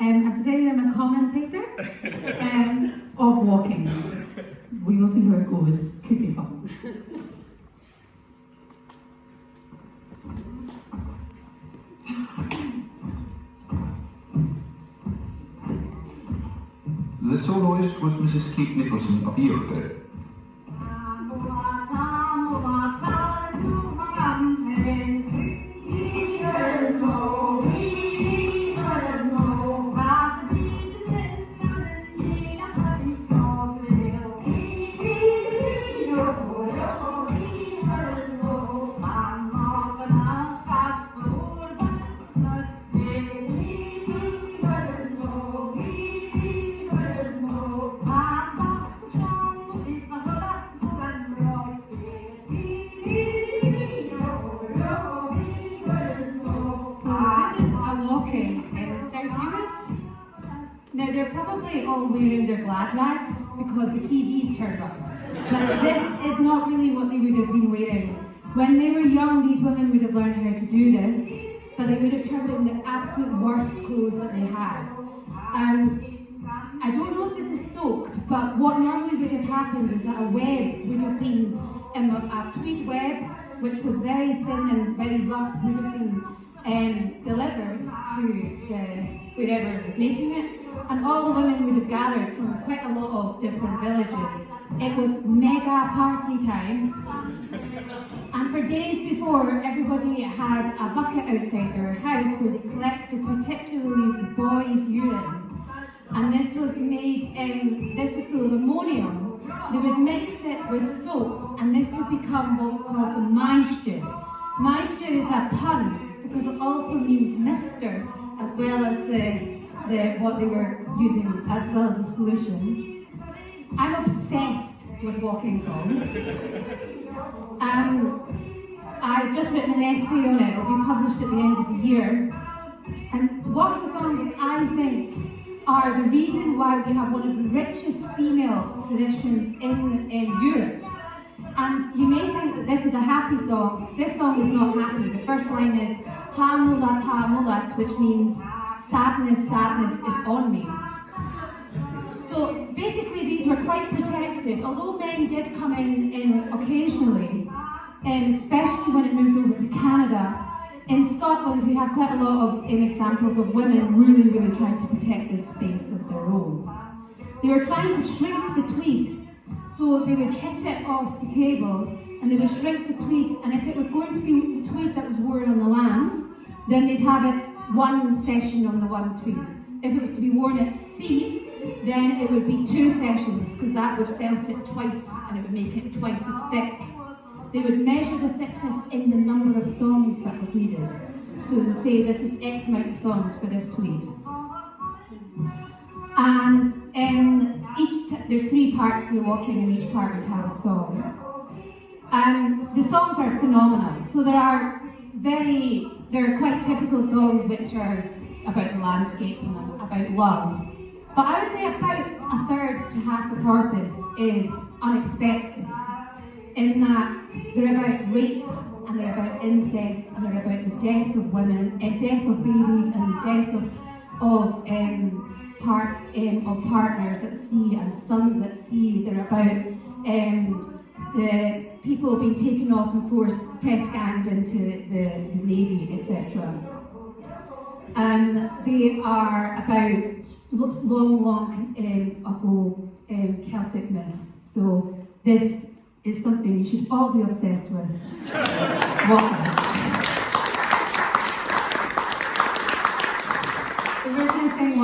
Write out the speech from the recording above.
I've decided I'm a commentator of walkings. We will see how it goes. Could be fun. The soloist was Mrs. Kate Nicholson of Yorkshire. Now they're probably all wearing their glad rags because the TV's turned on. But this is not really what they would have been wearing. When they were young, these women would have learned how to do this, but they would have turned in the absolute worst clothes that they had. I don't know if this is soaked, but what normally would have happened is that a web would have been, a tweed web, which was very thin and very rough, would have been delivered to wherever was making it. And all the women would have gathered from quite a lot of different villages. It was mega party time. And for days before, everybody had a bucket outside their house where they collected particularly the boys' urine. And this was made, this was full of ammonium. They would mix it with soap, and this would become what's called the moisture. Moisture is a pun, because it also means mister, as well as what they were using, as well as the solution. I'm obsessed with walking songs. I've just written an essay on it. It will be published at the end of the year. And walking songs, I think, are the reason why we have one of the richest female traditions in Europe. And you may think that this is a happy song. This song is not happy. The first line is Ha mulat, ha mulat, which means sadness, sadness is on me. So basically these were quite protected, although men did come in occasionally, especially when it moved over to Canada. In Scotland we have quite a lot of examples of women really trying to protect this space as their own. They were trying to shrink the tweed, so they would hit it off the table and they would shrink the tweed, and if it was going to be the tweed that was worn on the land, then they'd have it one session on the one tweed. If it was to be worn at sea, then it would be 2 sessions, because that would felt it twice and it would make it twice as thick. They would measure the thickness in the number of songs that was needed. So they say this is X amount of songs for this tweed. And there's 3 parts to the walking, and each part would have a song. The songs are phenomenal. So there are quite typical songs which are about the landscape and about love. But I would say about 1/3 to half the corpus is unexpected, in that they're about rape, and they're about incest, and they're about the death of women, death of babies, and the death of partners at sea and sons at sea. They're about the people being taken off and forced, press ganged into the navy, etc. They are about long ago Celtic myths. So this is something you should all be obsessed with. Welcome.